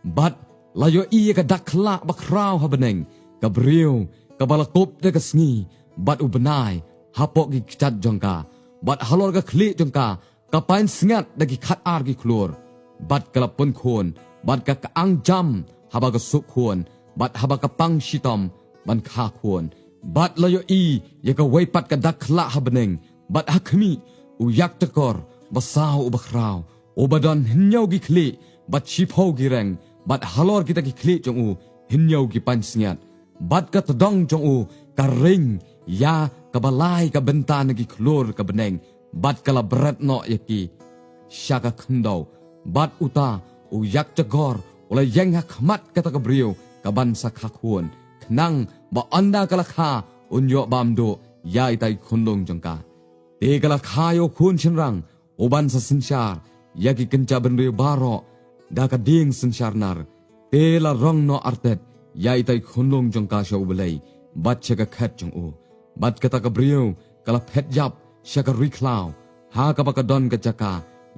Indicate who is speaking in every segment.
Speaker 1: Bat layo iya ka dakla bakraw habeneng Gabriel kabalakop de kasngi bat ubenai hapok gi kicat jongka bat halor ga kli jongka kapain sengat dagi khat ar gi klur bat kalapun khon bat ka ang jam haba ga suk khon bat haba ka pang shitom ban kha khon bat layo i ya ka weipat ka dakla habeneng bat hakmi uyak tekor basau ubakraw obadan hinyau gi kli bat shipho gi reng bat halor kita gi kli jong u hinyau gi pan sengat bat ka tedong jong u karing ya kabalai ka bentan gi klur ka beneng bat kala berat no yaki syaka khendau bat uta uyak jagor ola yang hakmat kata kabriu ka bansa khakhun khnang ba anda kala kha unyo bamdo ya itai khundong jongka te kala khayo khun chinrang oban sa sinchar yaki kenca benriu baro da ka ding sinchar nar te la rong no artet ya itai khundong jongka sho belai bat chaka khat jong u bat kata kabriu kala phet yap syaka riklaw ha ka bakadon ka jaka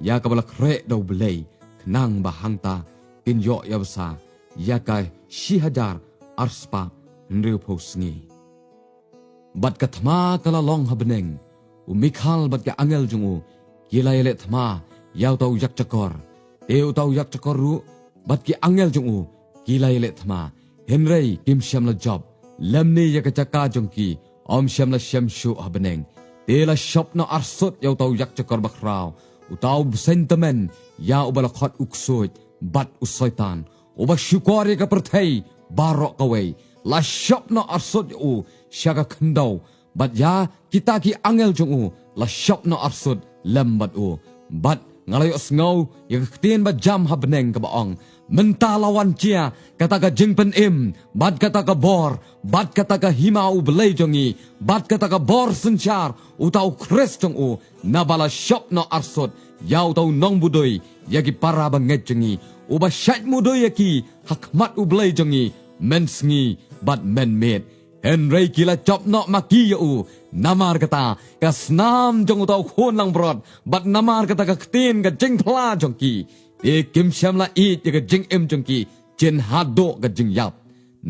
Speaker 1: ya ka bala kre do belai khnang bahangta kin yo yabsa ya ka shihadar arspa nriu posngi bat ka thma kala long habneng u mikhal bat ka angel jungu kilai le thma yaw tau yak chakor teu tau yak chakor ru bat ki angel jungu kilai le thma henrei kim sham la job lamni ya ka chaka jongki om sham la sham shu habneng tela shop no arsot yaw tau yak chakor bakraw utau sentiment ya ubala khot uksoj bat usoitan uba syukori ka perthai barok kawai la shop no arsot u syaka khendau bat ya kita ki angel jong u la shop no arsot lembat u bat ngalayo sngow ya ktien ba jam habneng ka baong menta lawan cia kata ka jingpen im bat kata ka bor bat kata ka himau belai jongi bat kata ka bor senchar utau kres jong u nabala shop no arsot yau tau nong budoi yaki para banget jongi uba syat mudoi yaki hakmat u belai jongi mensngi bat men met Henry kila chop no maki u namar kata kasnam jong utau khon lang brot bat namar kata ka ktin ka jing thla jongki e kim shamla i ka jing em jongki chen hado ka jing yap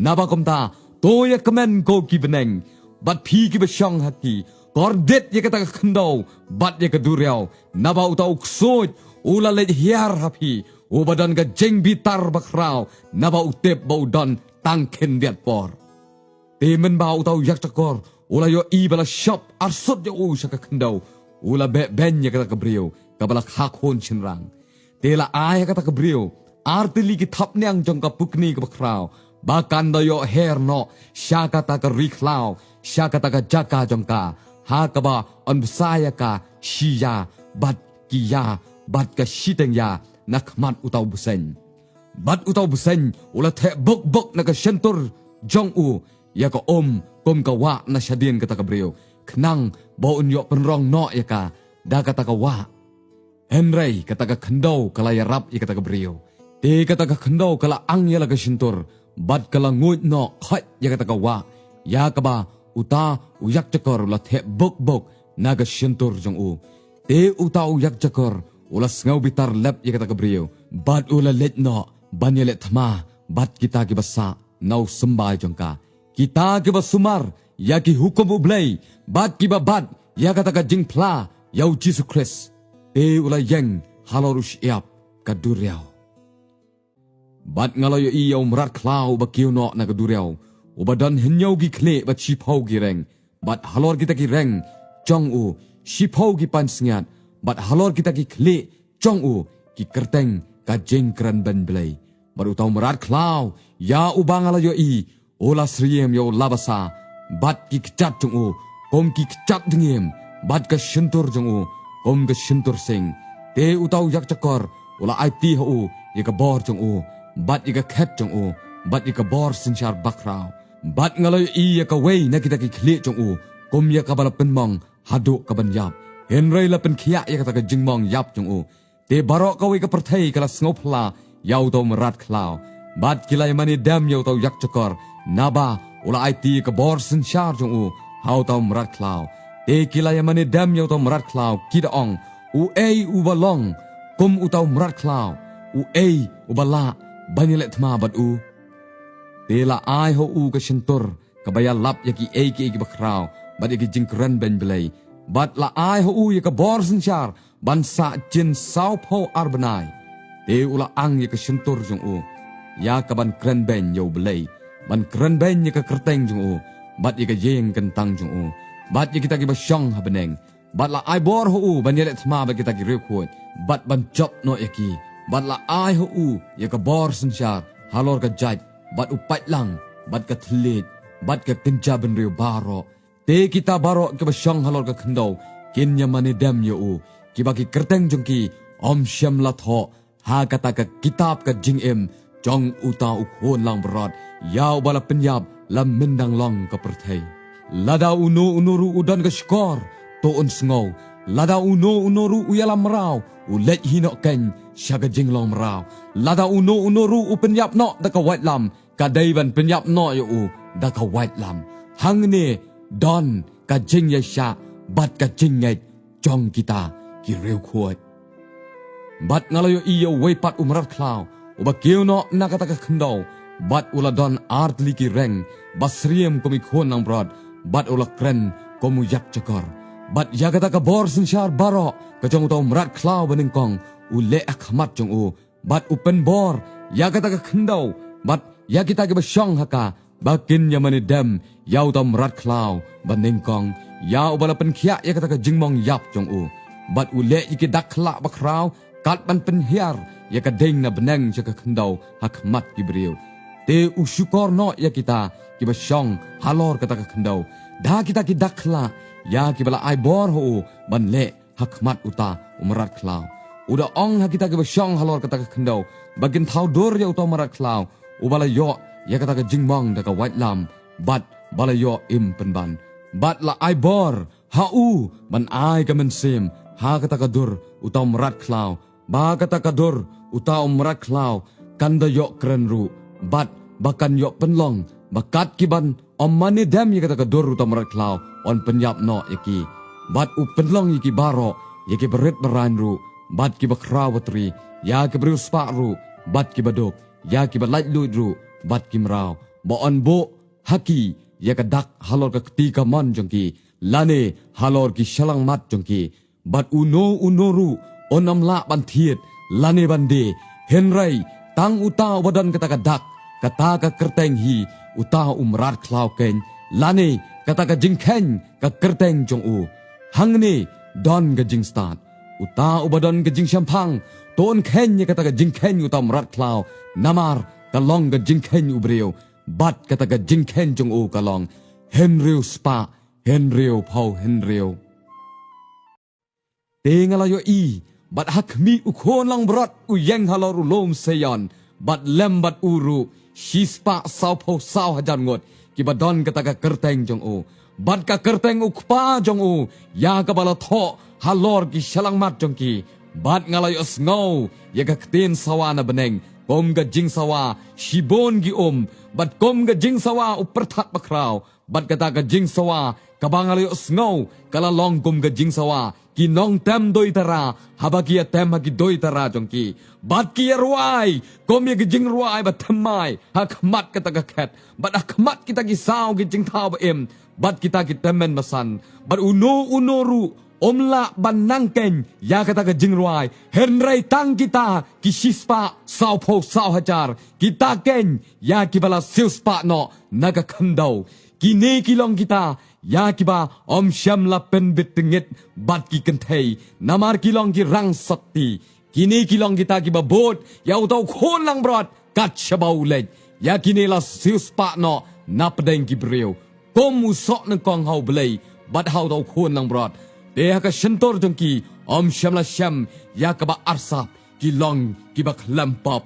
Speaker 1: nabakomta to ya kamen ko ki beneng bat phi ki bashong haki kordet ya kata ka khandau bat ya ka duryao naba utau ksoj ula le hiar hapi u badan ka jing bitar bakraw naba utep baudan tangken diat por temen bau tau yak takor ula yo i bala shop arsot yo u shaka khendau ula be ben ya kata kabriu kabala khakon chinrang tela ay kata kabriu artili ki thap nyang jong ka pukni ka bakraw bakan do yo her no shaka ta ka riklaw shaka ta ka jaka jong ka ha ka ba on besaya ka shiya bat kiya bat ka shiteng ya nakmat utau busen bat utau busen ula the bok bok na ka shentur jong u ya ka kom ka wa na syadien kata kabriu khnang bo unyo penrong no ya ka da kata ka wa henrei kata ka khendau kala ya rap ya kata kabriu te kata ka khendau kala ang ya la ka shintur bat kala nguit no khat ya kata ka wa ya ka ba uta uyak chakor la the bok bok na ka shintur jong u te uta uyak chakor ula sngaw bitar lep ya kata kabriu bat ula let no ban ya let thma bat kita ki basa nau sembai jong ka kita ke basumar ya ki hukum ublay bat ki babat ya kata ka jingpla yau Jesus Christ te ula yang halorus iap kaduriao bat ngalayo i yau merat klau bakiu no na kaduriao ubadan henyau gi kle bat shipau gi reng bat halor kita ki reng jong u shipau gi pansngat bat halor kita ki kle jong u ki kerteng ka jengkran ben blay baru tau merat klau ya ubang ngalayo i ola sriem yo labasa bat ki kcat jong u kom ki kcat dengim bat ka shintur jong u kom ka shintur sing te utau yak chakor ola it ho ye ka bor jong u bat ye ka khat jong u bat ye ka bor sinchar bakrao bat ngaloi i ye ka wei na kita ki khle jong u kom ye ka bala penmong hado ka ban yap henrei la pen khia ye ka ta ka jingmong yap jong u te barok ka wei ka perthai kala snopla yau to merat klau bat kilai mani dam yau to yak chakor naba ula it ka bor sin char jong u hau tau merat klau te kilai mani dam yau tau merat klau kida ong u ei u balong kum u tau merat klau u ei u bala banyalet ma bat u tela ai ho u ka shentor ka baya lap yaki eki bakrao bat yaki jingkren ben belai bat la ai ho u yaka bor senchar ban sa jin sao pho arbanai te ula ang yaka shentor jong u ya ka ban kren ben yo belai ban kren ben yaka kerteng jong u bat yaka yeng kentang jong u bat yaki ta ki ba shong ha beneng bat la ai bor ho u ban yelet ma ba kita ki rekhot bat ban chop no yaki bat la ai ho u yaka bor senchar halor ka jaj bat u pat lang bat ka thlit bat ka kenja ben riu baro te kita baro ke ba shong halor ka khandau kin yamani dam yo u ki ba ki kerteng jong ki om shem la tho ha kata ka kitab ka jing em jong uta u khon lang brot yaw bala penyap lam mendang long ka perthai lada uno unuru udan ka skor to un sngow lada uno unoru uyalam rau u let hino ken shaga jinglong rau lada uno unoru u penyap no da ka white lam ka dai ban penyap no yo u da ka white lam hang ne don ka jing ya sha bat ka jing ngai jong kita ki reu khot bat ngalayo iyo wei pat umrat klau u ba keu no na kata ka khndo bat ula don artli ki reng basriem komi khon nang brod bat ula kren komu yak chakor bat yagata ka bor senchar baro ka jong to mrat klau bening kong u le akhmat jong u bat upen bor yagata ka khandau bat yagita ke basyong haka bakin yamani dem yaw to mrat klau bening kong yaw bala pen khia yagata ka jingmong yap jong u bat u le iki dakla bakrau kat ban pen hiar yaka ding na beneng jaka khandau hakmat ki briu te u syukor no yakita ki basyong halor kata ka khandau da kita ki dakla ya ki bala ai bor ho ban le hakmat uta umrat klau uda ong ha kita ki basyong halor kata ka khandau bagin thau dor ya uta umrat klau ubala yo ya kata ka jingmong da ka white lam bat bala yo im penban bat la ai bor ha u ban ai ka men sim ha kata ka dur uta umrat klau ba kata ka dur uta umrat klau kanda yo kren ru bat bakan yo penlong bakat kiban omani dem ya kata ka dur uta umrat klau on penyap no yaki bat u penlong yaki baro yaki berit beran ru bat ki bakrawatri ya ki berus pa ru bat ki badok ya ki balaj lu ru bat ki mrau bo on bo haki ya ka dak halor ka ketika mon jongki lane halor ki shalang mat jongki bat uno ru onam la ban thiet lane bande henrai tang uta wadan kata ka dak kata ka kerteng hi uta umrat klau ken lane kata ka jingkhen ka kerteng jong u hangne don ga jing start uta ubadon ga jing shampang ton khen ye kata ka jingkhen uta umrat klau namar ka long ga jingkhen ubreu bat kata ka jingkhen jong u ka long henriu spa henriu pau henriu tengala yo i bat hakmi u khon lang brat u yeng halor lom seyon bat lem bat uru shispa sao pau sao hajan ngot ki badon kata ka kerteng jong u bat ka kerteng u kpa jong u ya ka bala tho halor ki shalang mat jong ki bat ngalayo sngow ya ka ktin sawana beneng kom ga jing sawa shibon gi bat kom ga jing sawa u perthat bakrau bat kata ka jing sawa kabangalayo sngow kala long kom ga jing sawa ki nong tem doi tara habaki tem haki doi tara jongki bat ki ruai kom ye jing ruai bat thamai hakmat kata ka khat bat hakmat kita ki sao ki jing thau ba em bat kita ki temen masan bat uno ru omla ban nangken ya kata ka jing ruai henrai tang kita ki shispa sao pho sao hajar kita ken ya ki bala silspa no naga khandau kini kilong kita ya kiba om syam la pen bitengit bat ki kenthei namar kilong ki rang sakti kini kilong kita kiba bot ya utau khon lang brot kat shabau lej ya kini la sius pa no napdeng ki breu kom usok nang kong hau blei bat hau tau khon lang brot de ha ka shentor jong ki om syam la syam ya kaba arsap kilong kiba klampap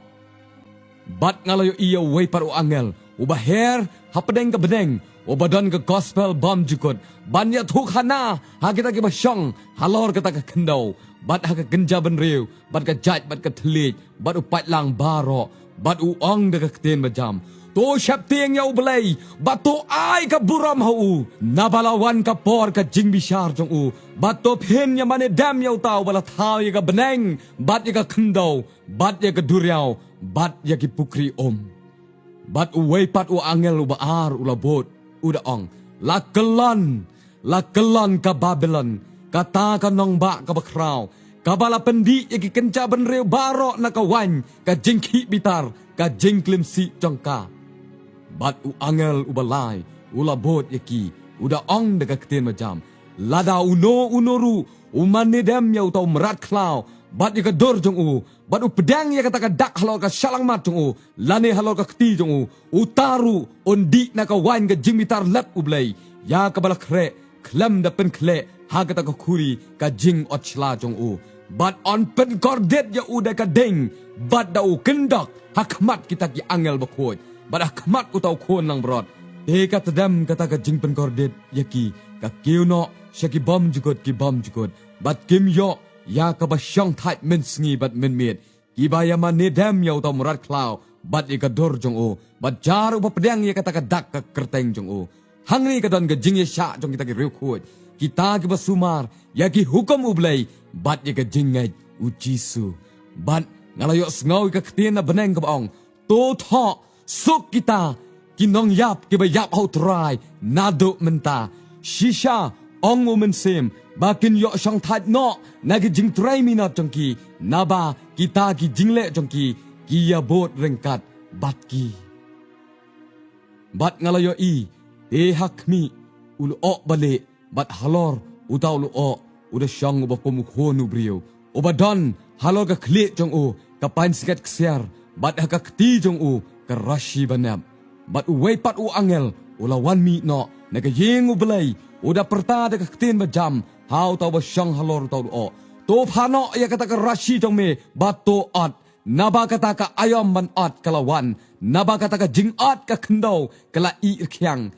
Speaker 1: bat ngalayo iyo wei paru angel ubaher hapdeng ka bedeng Obadan ke gospel bom jukut banya thuk hana ha kita ki basyong halor kita ka kendau bat ha ka genja ben riu bat ka jaj bat ka thlik bat upat lang baro bat u ong de ka kten bajam to syap tiang ya ubelay, bato ay ka buram hau, nabalawan ka por ka jing bishar jong u, bato pen ya mane dam ya utau bala thao ya ka beneng, bat ya ka kendau, bat ya ka duriau, bat ya ki pukri om. Bat uway pat u angel u baar u labot, uda ong, la kelan ka Babylon, kata ka nong ba ka bakraw, kabala pendi ya ki kenca benreu barok na ka wan, ka jingki bitar, ka jing klimsi jongka. Bat u angel u balai, u labot yaki, uda ong daga ketin macam. Lada unoru, u manidem ya utau merat klau, bat ya dor jong u, bat u pedang ya kata ka dak halor ka shalang mat jong u, lane halor ka keti jong u taru, ondi na ka wain ka jing mitar lep u blay, ya ka bala kre, klem da pen kle, ha kata ka kuri, ka jing ot shla jong u. Bat on pen kordet ya u da ka ding, bat da u kendak, hakmat kita ki angel bakhoy. Badah kemat utau kon lang brod. Eka tedam kata ka jing pen kordet yaki ka kiu no syaki bom jukut ki bom jukut. Bat kim yo ya ka ba syang thait men sngi bat men miet. Ki ba ya man nedam ya utau murat klau bat eka dor jong o. Bat jar upa pedang ya kata ka dak ka kerteng jong o. Hang ni ka don ka jing ya sya jong kita ki riu khut. Kita ki ba sumar yaki hukum ublay bat ya ka jing ngai u Jisu. Bat ngalayo sngaw ka ketin na beneng ka baong. To tho Suk kita kinong yap kiba yap hau try nado menta shisha ong mensem bakin yo shang that no nagi jing try minat jongki naba kita ki jingle jongki kia bot rengkat batki bat ngalayo i hakmi ulu ok balik bat halor utau lu ok udah shang uba komukhonu brio ubadon halor ka klik jong u kapain sikat ksiar bat haka kti jong u kerashi banap, bat uway pat u angel, ulawan mi no, naga yeng u belay, uda perta daga ketin bajam, hau tau ba syang halor tau o, to phano ya kata kerashi jong me, bat to ot, naba kata ka ayam ban ot kalawan, naba kata ka jing ot ka kendau, kala i irkyang,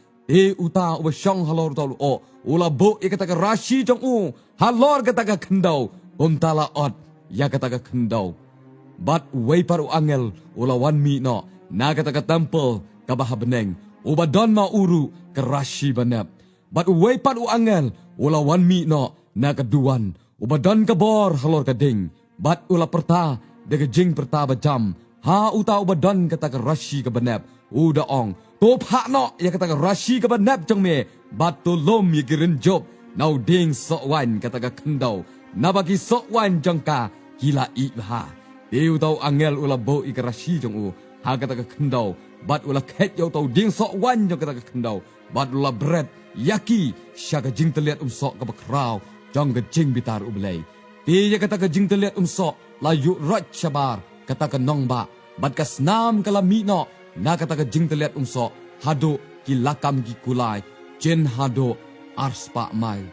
Speaker 1: uta u ba syang halor tau o, ula bo ya kata kerashi jong u, halor kata ka kendau, tala ot, ya kata ka kendau, bat uway pat u angel, ulawan mi no, na kata ka temple kabah beneng ubadon ma uru kerashi banap bat uway pat u angel ulawan mi no na kaduan ubadon ka bor halor ka ding bat ula perta de jing perta bajam ha uta ubadon kata kerashi ka banap uda ong to pha no ya kata kerashi ka banap jong me bat to lom ye girin job nau ding so wan kata ka kendau na bagi so wan jong ka kila i ha de utau angel ula bo i kerashi jong u ha kata ka kendau bat ula khet yo tau ding sok wan jo kata ka kendau bat ula bread yaki syaga jing teliat sok ka bakraw jong ka jing bitar ublay ti ya kata ka jing teliat sok la yu rot shabar kata ka nong ba bat ka snam kala mi no na kata ka jing teliat sok hado ki lakam ki kulai jen hado arspa mai